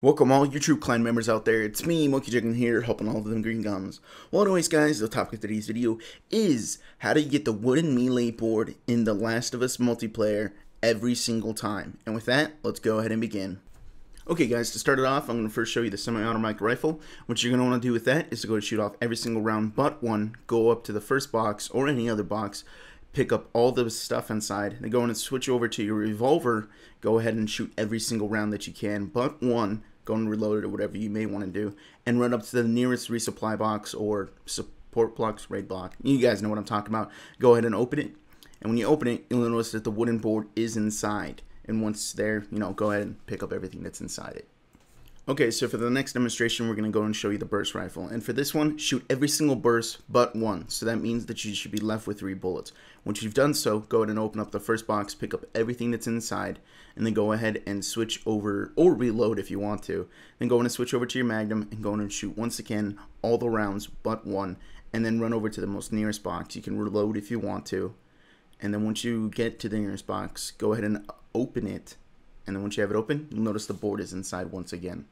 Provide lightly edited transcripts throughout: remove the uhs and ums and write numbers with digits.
Welcome all YouTube clan members out there. It's me, MonkeyDragon here, helping all of them green guns. Well, anyways guys, the topic of today's video is how do you get the wooden melee board in The Last of Us multiplayer every single time. And with that, let's go ahead and begin. Okay guys, to start it off, I'm going to first show you the semi-automatic rifle. What you're going to want to do with that is to go to shoot off every single round but one, go up to the first box or any other box, pick up all the stuff inside, then go in and switch over to your revolver, go ahead and shoot every single round that you can but one, go and reload it or whatever you may want to do, and run up to the nearest resupply box or support blocks, raid block. You guys know what I'm talking about. Go ahead and open it, and when you open it, you'll notice that the wooden board is inside. And once there, go ahead and pick up everything that's inside it. Okay, so for the next demonstration, we're going to go and show you the burst rifle. And for this one, shoot every single burst but one. So that means that you should be left with 3 bullets. Once you've done so, go ahead and open up the first box, pick up everything that's inside, and then go ahead and switch over, or reload if you want to. Then go in and switch over to your magnum and go in and shoot once again all the rounds but one. And then run over to the most nearest box. You can reload if you want to. And then once you get to the nearest box, go ahead and open it. And then once you have it open, you'll notice the board is inside once again.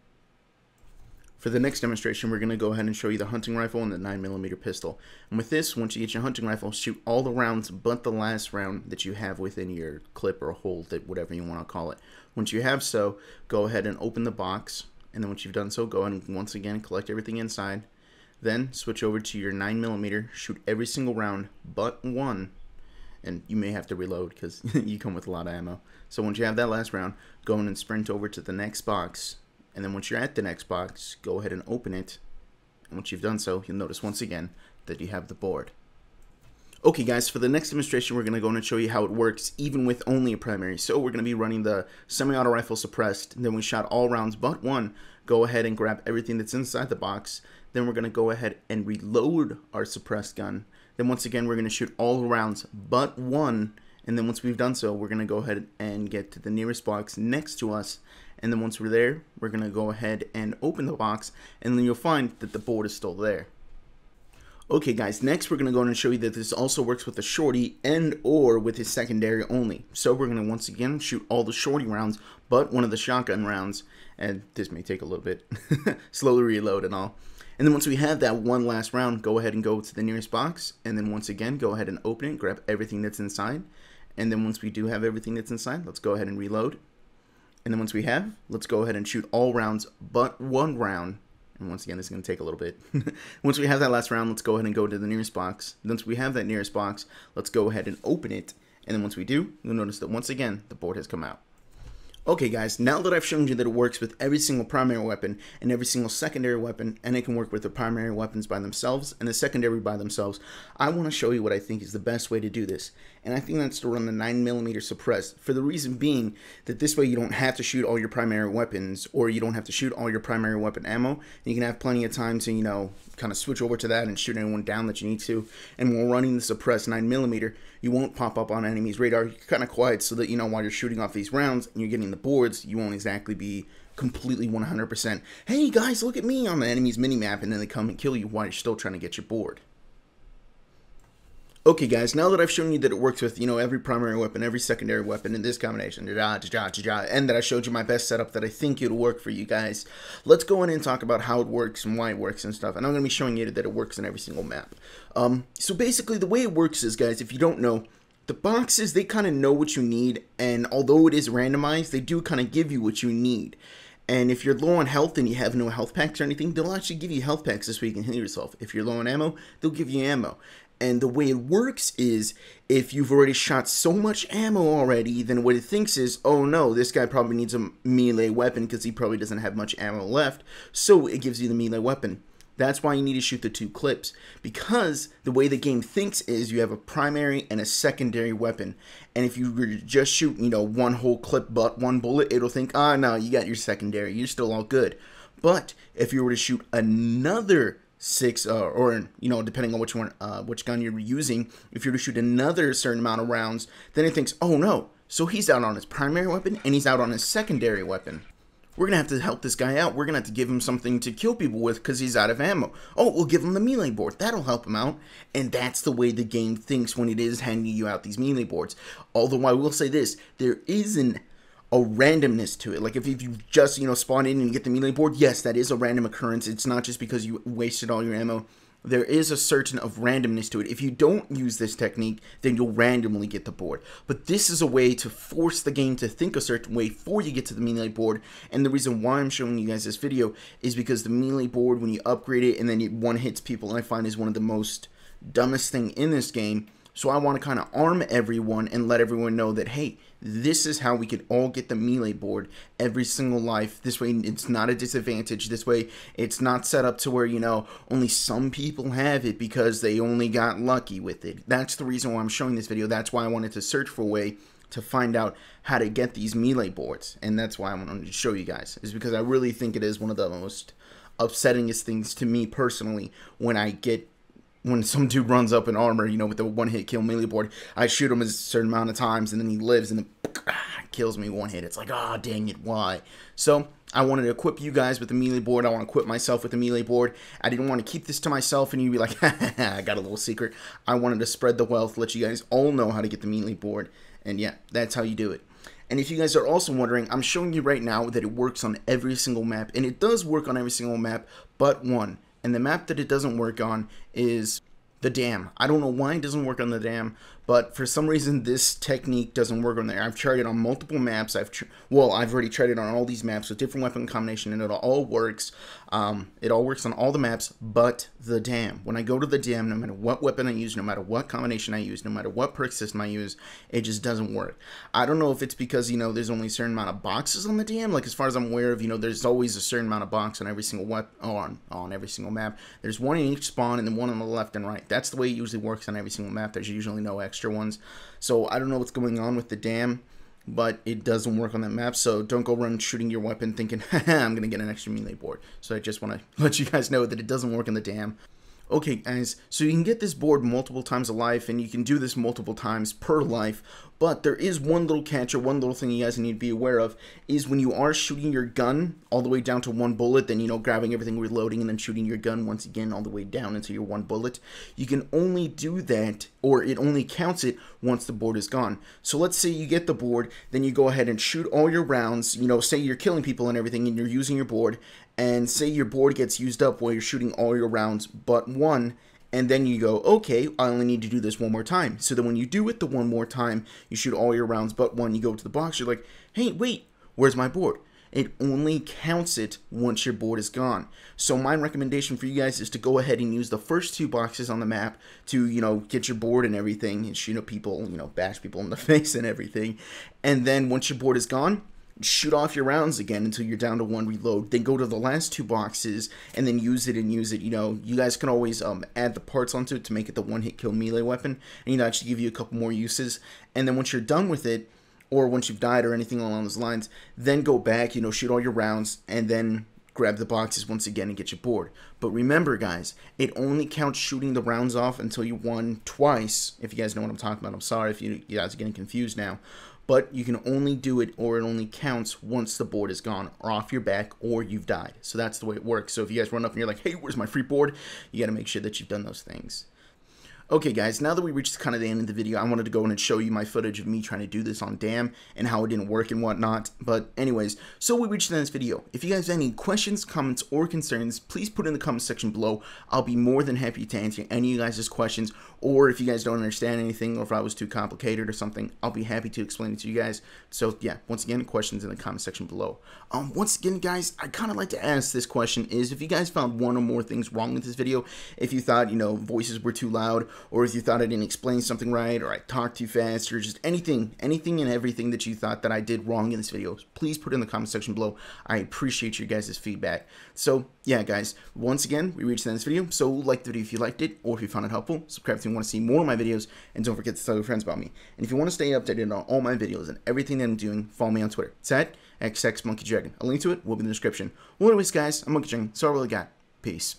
For the next demonstration, we're going to go ahead and show you the hunting rifle and the 9mm pistol. And with this, once you get your hunting rifle, shoot all the rounds but the last round that you have within your clip or hold, whatever you want to call it. Once you have so, go ahead and open the box. And then once you've done so, go ahead and once again collect everything inside. Then switch over to your 9mm, shoot every single round but one. And you may have to reload because you come with a lot of ammo. So once you have that last round, go in and sprint over to the next box. And then once you're at the next box, go ahead and open it. And once you've done so, you'll notice once again that you have the board. Okay guys, for the next demonstration, we're going to go in and show you how it works even with only a primary. So we're going to be running the semi-auto rifle suppressed. And then we shot all rounds but one. Go ahead and grab everything that's inside the box. Then we're going to go ahead and reload our suppressed gun. Then once again, we're going to shoot all the rounds but one. And then once we've done so, we're going to go ahead and get to the nearest box next to us. And then once we're there, we're going to go ahead and open the box. And then you'll find that the board is still there. Okay guys, next we're going to go in and show you that this also works with the shorty and or with his secondary only. So we're going to once again shoot all the shorty rounds but one of the shotgun rounds. And this may take a little bit. Slowly reload and all. And then once we have that one last round, go ahead and go to the nearest box. And then once again, go ahead and open it, grab everything that's inside. And then once we do have everything that's inside, let's go ahead and reload. And then once we have, let's go ahead and shoot all rounds but one round. And once again, this is going to take a little bit. Once we have that last round, let's go ahead and go to the nearest box. Once we have that nearest box, let's go ahead and open it. And then once we do, you'll notice that once again, the board has come out. Okay guys, now that I've shown you that it works with every single primary weapon and every single secondary weapon, and it can work with the primary weapons by themselves and the secondary by themselves, I want to show you what I think is the best way to do this. And I think that's to run the 9mm suppressed, for the reason being that this way you don't have to shoot all your primary weapons, or you don't have to shoot all your primary weapon ammo, and you can have plenty of time to, kind of switch over to that and shoot anyone down that you need to. And while running the suppressed 9mm, you won't pop up on enemy's radar. You're kind of quiet so that, while you're shooting off these rounds and you're getting the boards, you won't exactly be completely 100%, hey guys, look at me on the enemy's minimap, and then they come and kill you while you're still trying to get your board. Okay guys, now that I've shown you that it works with, every primary weapon, every secondary weapon in this combination, and that I showed you my best setup that I think it'll work for you guys, let's go in and talk about how it works and why it works and stuff. And I'm going to be showing you that it works in every single map. So basically the way it works is, guys, if you don't know, the boxes, they kind of know what you need, and although it is randomized, they do kind of give you what you need. And if you're low on health and you have no health packs or anything, they'll actually give you health packs this way you can heal yourself. If you're low on ammo, they'll give you ammo. And the way it works is, if you've already shot so much ammo already, then what it thinks is, oh no, this guy probably needs a melee weapon because he probably doesn't have much ammo left, so it gives you the melee weapon. That's why you need to shoot the 2 clips, because the way the game thinks is you have a primary and a secondary weapon. And if you were to just shoot, one whole clip but one bullet, it'll think, ah, no, you got your secondary, you're still all good. But if you were to shoot another 6, or depending on which gun you're using, if you were to shoot another certain amount of rounds, then it thinks, oh no, so he's out on his primary weapon and he's out on his secondary weapon. We're going to have to help this guy out. We're going to have to give him something to kill people with because he's out of ammo. Oh, we'll give him the melee board. That'll help him out. And that's the way the game thinks when it is handing you out these melee boards. Although I will say this, there is an a randomness to it. Like if you just, you know, spawn in and you get the melee board, yes, that is a random occurrence. It's not just because you wasted all your ammo. There is a certain of randomness to it. If you don't use this technique, then you'll randomly get the board. But this is a way to force the game to think a certain way before you get to the melee board. And the reason why I'm showing you guys this video is because the melee board, when you upgrade it and then it one hits people, I find is one of the most dumbest thing in this game. So I want to kind of arm everyone and let everyone know that, hey, this is how we could all get the melee board every single life. This way it's not a disadvantage. This way it's not set up to where, you know, only some people have it because they only got lucky with it. That's the reason why I'm showing this video. That's why I wanted to search for a way to find out how to get these melee boards. And that's why I wanted to show you guys, is because I really think it is one of the most upsettingest things to me personally when some dude runs up in armor, you know, with the one-hit kill melee board. I shoot him a certain amount of times, and then he lives, and then kills me one hit. It's like, ah, dang it, why? So I wanted to equip you guys with the melee board. I want to equip myself with the melee board. I didn't want to keep this to myself, and you'd be like, I got a little secret. I wanted to spread the wealth, let you guys all know how to get the melee board, and yeah, that's how you do it. And if you guys are also wondering, I'm showing you right now that it works on every single map, and it does work on every single map but one. And the map that it doesn't work on is the dam. I don't know why it doesn't work on the dam, but for some reason this technique doesn't work on there. I've tried it on multiple maps. I've already tried it on all these maps with different weapon combination, and it all works. It all works on all the maps but the dam. When I go to the dam, no matter what weapon I use, no matter what combination I use, no matter what perk system I use, it just doesn't work. I don't know if it's because, you know, there's only a certain amount of boxes on the dam. Like, as far as I'm aware of, you know, there's always a certain amount of box on every single weapon, on every single map. There's one in each spawn and then one on the left and right. That's the way it usually works on every single map. There's usually no extra ones. So I don't know what's going on with the dam, but it doesn't work on that map. So don't go run shooting your weapon thinking, haha, I'm going to get an extra melee board. So I just want to let you guys know that it doesn't work in the dam. Okay guys, so you can get this board multiple times a life, and you can do this multiple times per life, but there is one little catch, or one little thing you guys need to be aware of, is when you are shooting your gun all the way down to one bullet, then, you know, grabbing everything, reloading, and then shooting your gun once again all the way down into your one bullet, you can only do that, or it only counts it once the board is gone. So let's say you get the board, then you go ahead and shoot all your rounds, you know, say you're killing people and everything, and you're using your board, and say your board gets used up while you're shooting all your rounds but one, and then you go, okay, I only need to do this one more time. So then when you do it the one more time, you shoot all your rounds but one, you go to the box, you're like, hey, wait, where's my board? It only counts it once your board is gone. So my recommendation for you guys is to go ahead and use the first two boxes on the map to, you know, get your board and everything, and shoot at people, you know, bash people in the face and everything. And then once your board is gone, shoot off your rounds again until you're down to one reload. Then go to the last two boxes and then use it. You know, you guys can always add the parts onto it to make it the one-hit kill melee weapon, and, you know, actually give you a couple more uses. And then once you're done with it, or once you've died or anything along those lines, then go back, you know, shoot all your rounds, and then grab the boxes once again and get your board. But remember guys, it only counts shooting the rounds off until you won twice. If you guys know what I'm talking about, I'm sorry if you guys are getting confused now. But you can only do it, or it only counts once the board is gone, or off your back, or you've died. So that's the way it works. So if you guys run up and you're like, hey, where's my free board? You got to make sure that you've done those things. Okay guys, now that we reached kind of the end of the video, I wanted to go in and show you my footage of me trying to do this on Dam and how it didn't work and whatnot. But anyways, so we reached the end of this video. If you guys have any questions, comments, or concerns, please put it in the comment section below. I'll be more than happy to answer any of you guys' questions, or if you guys don't understand anything, or if I was too complicated or something, I'll be happy to explain it to you guys. So yeah, once again, questions in the comment section below. Once again guys, I kind of like to ask this question is, if you guys found one or more things wrong with this video, if you thought, you know, voices were too loud, or if you thought I didn't explain something right, or I talked too fast, or just anything and everything that you thought that I did wrong in this video, please put it in the comment section below. I appreciate your guys' feedback. So yeah guys, once again, we reached the end of this video, so like the video if you liked it, or if you found it helpful. Subscribe if you want to see more of my videos, and don't forget to tell your friends about me. And if you want to stay updated on all my videos and everything that I'm doing, follow me on Twitter. It's at xXMonkeyDragon. A link to it will be in the description. Well anyways guys, I'm Monkey Dragon, so I really got. Peace.